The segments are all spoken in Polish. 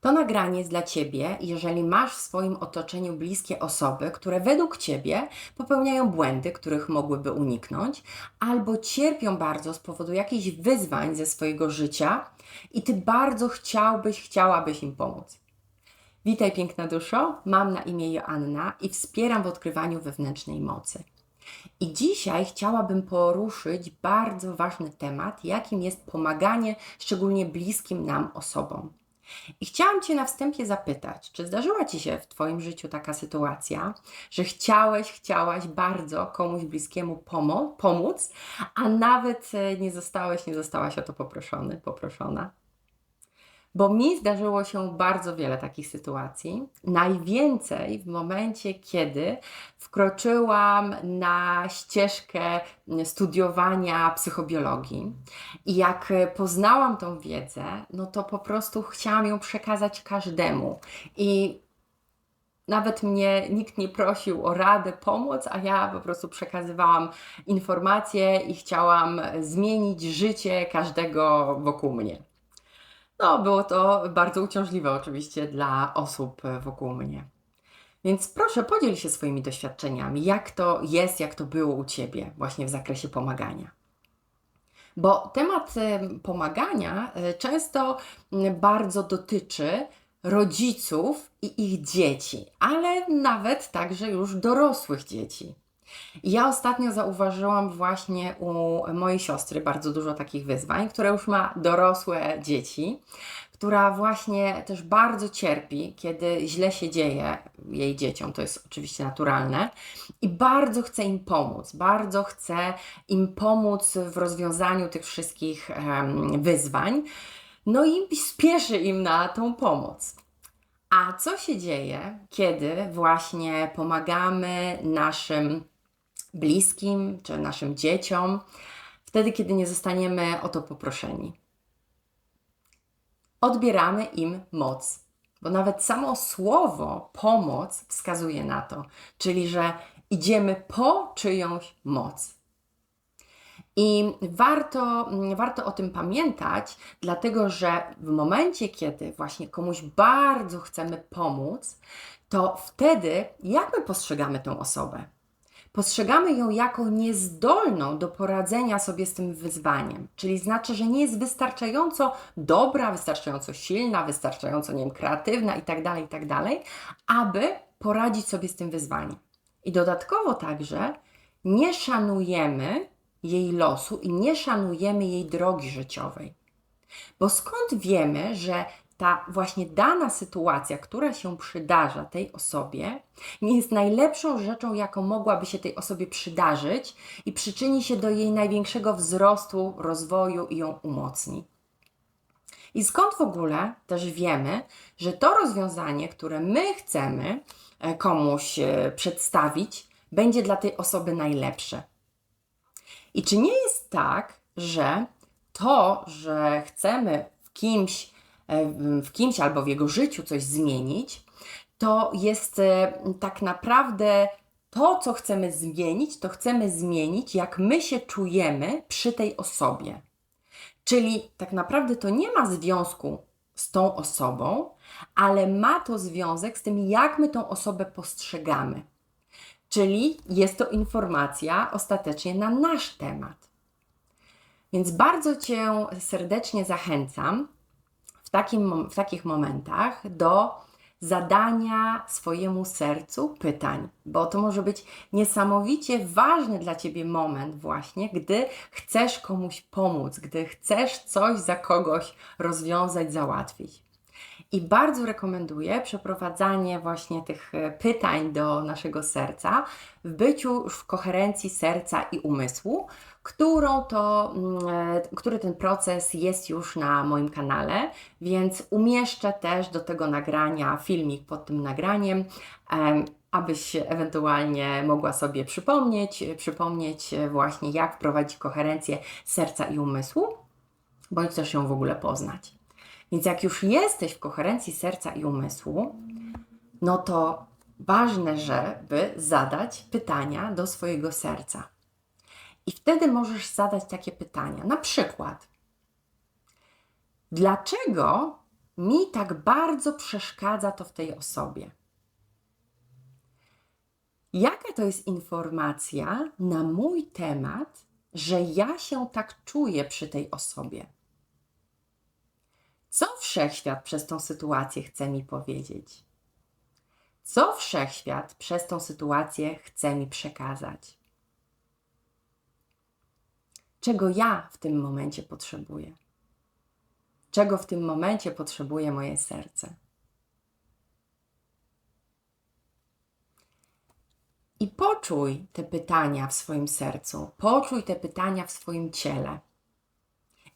To nagranie jest dla Ciebie, jeżeli masz w swoim otoczeniu bliskie osoby, które według Ciebie popełniają błędy, których mogłyby uniknąć, albo cierpią bardzo z powodu jakichś wyzwań ze swojego życia i Ty bardzo chciałabyś im pomóc. Witaj piękna duszo, mam na imię Joanna i wspieram w odkrywaniu wewnętrznej mocy. I dzisiaj chciałabym poruszyć bardzo ważny temat, jakim jest pomaganie szczególnie bliskim nam osobom. I chciałam Cię na wstępie zapytać, czy zdarzyła Ci się w Twoim życiu taka sytuacja, że chciałaś bardzo komuś bliskiemu pomóc, a nawet nie zostałaś o to poproszona? Bo mi zdarzyło się bardzo wiele takich sytuacji. Najwięcej w momencie, kiedy wkroczyłam na ścieżkę studiowania psychobiologii. I jak poznałam tą wiedzę, no to po prostu chciałam ją przekazać każdemu. I nawet mnie nikt nie prosił o radę, pomoc, a ja po prostu przekazywałam informacje i chciałam zmienić życie każdego wokół mnie. No, było to bardzo uciążliwe oczywiście dla osób wokół mnie. Więc proszę, podziel się swoimi doświadczeniami, jak to jest, jak to było u Ciebie właśnie w zakresie pomagania. Bo temat pomagania często bardzo dotyczy rodziców i ich dzieci, ale nawet także już dorosłych dzieci. Ja ostatnio zauważyłam właśnie u mojej siostry bardzo dużo takich wyzwań, która już ma dorosłe dzieci, która właśnie też bardzo cierpi, kiedy źle się dzieje jej dzieciom, to jest oczywiście naturalne, i bardzo chce im pomóc w rozwiązaniu tych wszystkich wyzwań, no i spieszy im na tą pomoc. A co się dzieje, kiedy właśnie pomagamy naszym bliskim czy naszym dzieciom, wtedy, kiedy nie zostaniemy o to poproszeni? Odbieramy im moc, bo nawet samo słowo pomoc wskazuje na to, czyli że idziemy po czyjąś moc. I warto o tym pamiętać, dlatego że w momencie, kiedy właśnie komuś bardzo chcemy pomóc, to wtedy jak my postrzegamy tę osobę? Postrzegamy ją jako niezdolną do poradzenia sobie z tym wyzwaniem, czyli znaczy, że nie jest wystarczająco dobra, wystarczająco silna, wystarczająco, nie wiem, kreatywna itd., aby poradzić sobie z tym wyzwaniem. I dodatkowo także nie szanujemy jej losu i nie szanujemy jej drogi życiowej. Bo skąd wiemy, że ta właśnie dana sytuacja, która się przydarza tej osobie, nie jest najlepszą rzeczą, jaką mogłaby się tej osobie przydarzyć i przyczyni się do jej największego wzrostu, rozwoju i ją umocni? I skąd w ogóle też wiemy, że to rozwiązanie, które my chcemy komuś przedstawić, będzie dla tej osoby najlepsze? I czy nie jest tak, że to, że chcemy w kimś albo w jego życiu coś zmienić, to jest tak naprawdę to, co chcemy zmienić, to chcemy zmienić, jak my się czujemy przy tej osobie. Czyli tak naprawdę to nie ma związku z tą osobą, ale ma to związek z tym, jak my tą osobę postrzegamy. Czyli jest to informacja ostatecznie na nasz temat. Więc bardzo Cię serdecznie zachęcam w takich momentach do zadania swojemu sercu pytań, bo to może być niesamowicie ważny dla Ciebie moment właśnie, gdy chcesz komuś pomóc, gdy chcesz coś za kogoś rozwiązać, załatwić. I bardzo rekomenduję przeprowadzanie właśnie tych pytań do naszego serca w byciu już w koherencji serca i umysłu, który ten proces jest już na moim kanale, więc umieszczę też do tego nagrania filmik pod tym nagraniem, abyś ewentualnie mogła sobie przypomnieć właśnie, jak wprowadzić koherencję serca i umysłu, bądź też ją w ogóle poznać. Więc jak już jesteś w koherencji serca i umysłu, no to ważne, żeby zadać pytania do swojego serca. I wtedy możesz zadać takie pytania. Na przykład, dlaczego mi tak bardzo przeszkadza to w tej osobie? Jaka to jest informacja na mój temat, że ja się tak czuję przy tej osobie? Co wszechświat przez tą sytuację chce mi powiedzieć? Co wszechświat przez tą sytuację chce mi przekazać? Czego ja w tym momencie potrzebuję? Czego w tym momencie potrzebuje moje serce? I poczuj te pytania w swoim sercu, poczuj te pytania w swoim ciele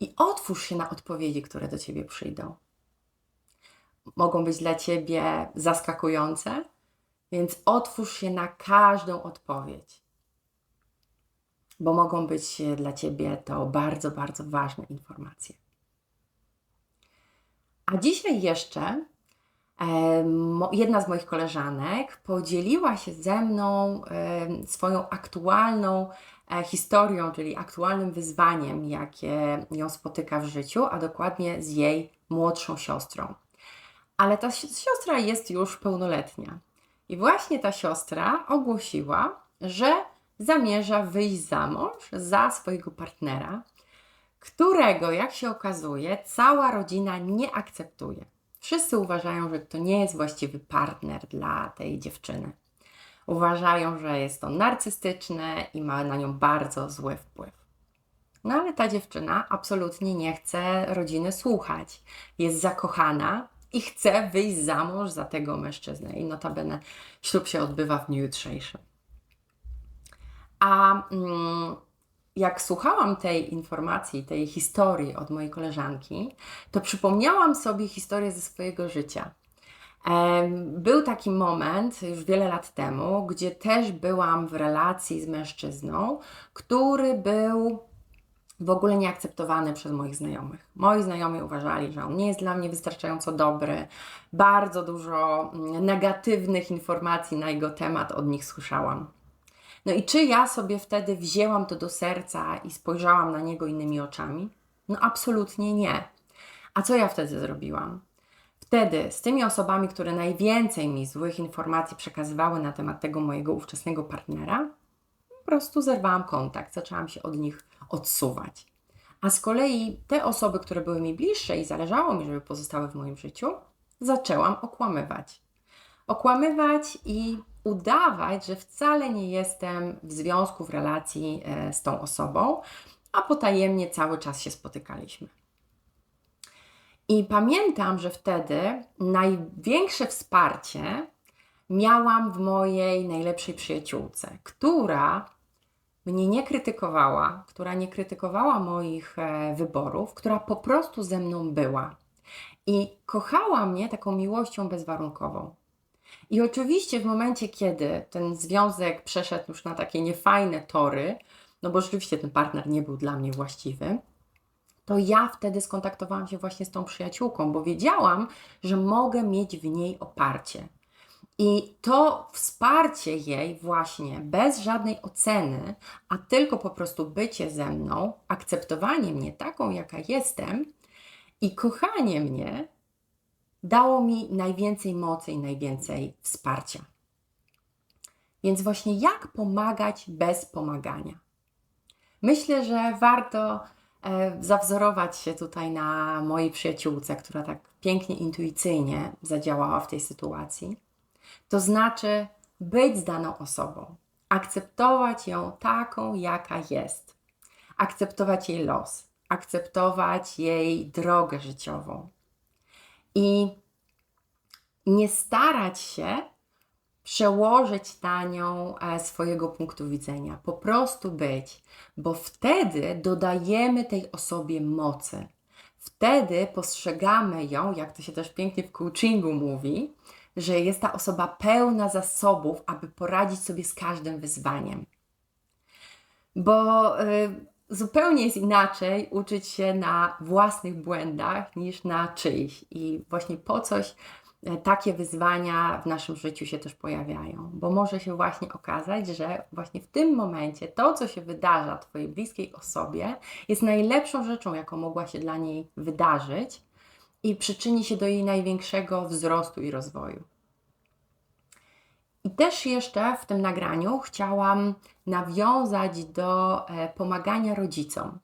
i otwórz się na odpowiedzi, które do ciebie przyjdą. Mogą być dla ciebie zaskakujące, więc otwórz się na każdą odpowiedź, bo mogą być dla ciebie to bardzo, bardzo ważne informacje. A dzisiaj jeszcze jedna z moich koleżanek podzieliła się ze mną swoją aktualną historią, czyli aktualnym wyzwaniem, jakie ją spotyka w życiu, a dokładnie z jej młodszą siostrą. Ale ta siostra jest już pełnoletnia. I właśnie ta siostra ogłosiła, że zamierza wyjść za mąż za swojego partnera, którego, jak się okazuje, cała rodzina nie akceptuje. Wszyscy uważają, że to nie jest właściwy partner dla tej dziewczyny. Uważają, że jest to narcystyczne i ma na nią bardzo zły wpływ. No ale ta dziewczyna absolutnie nie chce rodziny słuchać. Jest zakochana i chce wyjść za mąż za tego mężczyznę. I notabene ślub się odbywa w dniu jutrzejszym. A jak słuchałam tej informacji, tej historii od mojej koleżanki, to przypomniałam sobie historię ze swojego życia. Był taki moment już wiele lat temu, gdzie też byłam w relacji z mężczyzną, który był w ogóle nieakceptowany przez moich znajomych. Moi znajomi uważali, że on nie jest dla mnie wystarczająco dobry. Bardzo dużo negatywnych informacji na jego temat od nich słyszałam. No i czy ja sobie wtedy wzięłam to do serca i spojrzałam na niego innymi oczami? No absolutnie nie. A co ja wtedy zrobiłam? Wtedy z tymi osobami, które najwięcej mi złych informacji przekazywały na temat tego mojego ówczesnego partnera, po prostu zerwałam kontakt, zaczęłam się od nich odsuwać. A z kolei te osoby, które były mi bliższe i zależało mi, żeby pozostały w moim życiu, zaczęłam okłamywać. Okłamywać i udawać, że wcale nie jestem w związku, w relacji z tą osobą, a potajemnie cały czas się spotykaliśmy. I pamiętam, że wtedy największe wsparcie miałam w mojej najlepszej przyjaciółce, która mnie nie krytykowała, która nie krytykowała moich wyborów, która po prostu ze mną była. I kochała mnie taką miłością bezwarunkową. I oczywiście w momencie, kiedy ten związek przeszedł już na takie niefajne tory, no bo rzeczywiście ten partner nie był dla mnie właściwy, to ja wtedy skontaktowałam się właśnie z tą przyjaciółką, bo wiedziałam, że mogę mieć w niej oparcie. I to wsparcie jej właśnie bez żadnej oceny, a tylko po prostu bycie ze mną, akceptowanie mnie taką, jaka jestem i kochanie mnie dało mi najwięcej mocy i najwięcej wsparcia. Więc właśnie jak pomagać bez pomagania? Myślę, że warto zawzorować się tutaj na mojej przyjaciółce, która tak pięknie, intuicyjnie zadziałała w tej sytuacji. To znaczy być z daną osobą, akceptować ją taką, jaka jest, akceptować jej los, akceptować jej drogę życiową i nie starać się przełożyć na nią swojego punktu widzenia. Po prostu być, bo wtedy dodajemy tej osobie mocy. Wtedy postrzegamy ją, jak to się też pięknie w coachingu mówi, że jest ta osoba pełna zasobów, aby poradzić sobie z każdym wyzwaniem. Bo zupełnie jest inaczej uczyć się na własnych błędach niż na czyichś. I właśnie po coś takie wyzwania w naszym życiu się też pojawiają, bo może się właśnie okazać, że właśnie w tym momencie to, co się wydarza Twojej bliskiej osobie, jest najlepszą rzeczą, jaką mogła się dla niej wydarzyć i przyczyni się do jej największego wzrostu i rozwoju. I też jeszcze w tym nagraniu chciałam nawiązać do pomagania rodzicom.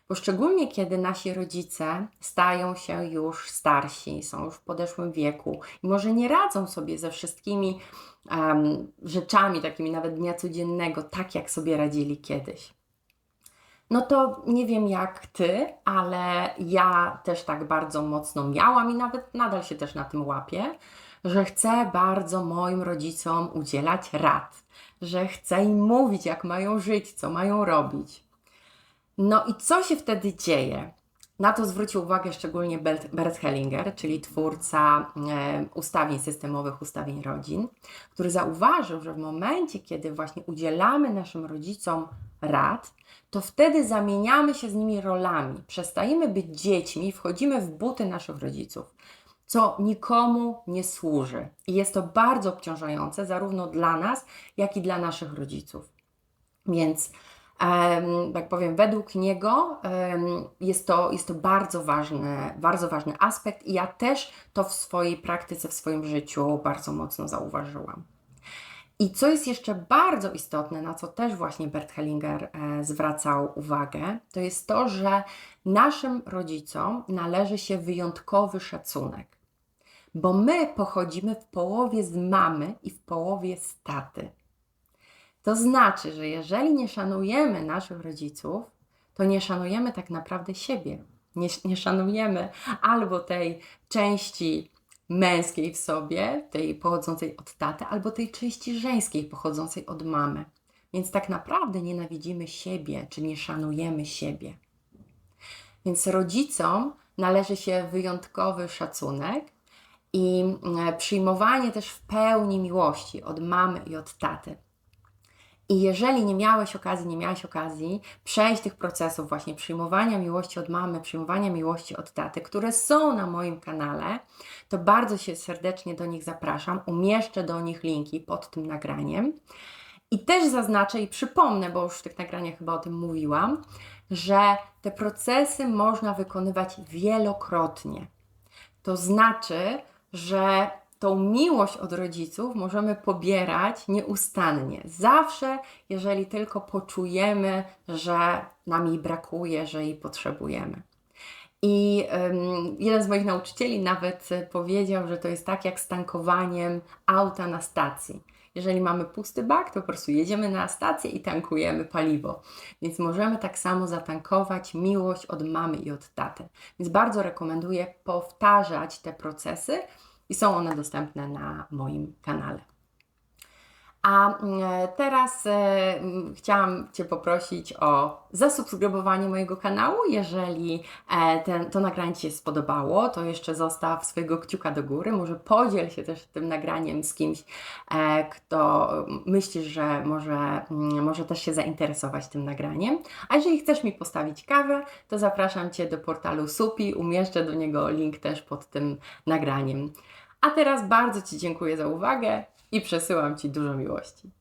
Bo szczególnie kiedy nasi rodzice stają się już starsi, są już w podeszłym wieku i może nie radzą sobie ze wszystkimi rzeczami, takimi nawet dnia codziennego, tak jak sobie radzili kiedyś. No to nie wiem jak Ty, ale ja też tak bardzo mocno miałam i nawet nadal się też na tym łapię, że chcę bardzo moim rodzicom udzielać rad, że chcę im mówić, jak mają żyć, co mają robić. No i co się wtedy dzieje? Na to zwrócił uwagę szczególnie Bert Hellinger, czyli twórca ustawień systemowych, ustawień rodzin, który zauważył, że w momencie, kiedy właśnie udzielamy naszym rodzicom rad, to wtedy zamieniamy się z nimi rolami. Przestajemy być dziećmi, wchodzimy w buty naszych rodziców, co nikomu nie służy. I jest to bardzo obciążające zarówno dla nas, jak i dla naszych rodziców. Więc tak powiem, według niego jest to bardzo ważny aspekt i ja też to w swojej praktyce, w swoim życiu bardzo mocno zauważyłam. I co jest jeszcze bardzo istotne, na co też właśnie Bert Hellinger zwracał uwagę, to jest to, że naszym rodzicom należy się wyjątkowy szacunek, bo my pochodzimy w połowie z mamy i w połowie z taty. To znaczy, że jeżeli nie szanujemy naszych rodziców, to nie szanujemy tak naprawdę siebie. Nie szanujemy albo tej części męskiej w sobie, tej pochodzącej od taty, albo tej części żeńskiej pochodzącej od mamy. Więc tak naprawdę nienawidzimy siebie, czy nie szanujemy siebie. Więc rodzicom należy się wyjątkowy szacunek i przyjmowanie też w pełni miłości od mamy i od taty. I jeżeli nie miałaś okazji przejść tych procesów właśnie przyjmowania miłości od mamy, przyjmowania miłości od taty, które są na moim kanale, to bardzo się serdecznie do nich zapraszam. Umieszczę do nich linki pod tym nagraniem. I też zaznaczę i przypomnę, bo już w tych nagraniach chyba o tym mówiłam, że te procesy można wykonywać wielokrotnie. To znaczy, że tą miłość od rodziców możemy pobierać nieustannie. Zawsze, jeżeli tylko poczujemy, że nam jej brakuje, że jej potrzebujemy. I jeden z moich nauczycieli nawet powiedział, że to jest tak jak z tankowaniem auta na stacji. Jeżeli mamy pusty bak, to po prostu jedziemy na stację i tankujemy paliwo. Więc możemy tak samo zatankować miłość od mamy i od taty. Więc bardzo rekomenduję powtarzać te procesy i są one dostępne na moim kanale. A teraz chciałam Cię poprosić o zasubskrybowanie mojego kanału. Jeżeli to nagranie Ci się spodobało, to jeszcze zostaw swojego kciuka do góry. Może podziel się też tym nagraniem z kimś, kto myślisz, że może też się zainteresować tym nagraniem. A jeżeli chcesz mi postawić kawę, to zapraszam Cię do portalu Supi. Umieszczę do niego link też pod tym nagraniem. A teraz bardzo Ci dziękuję za uwagę i przesyłam Ci dużo miłości.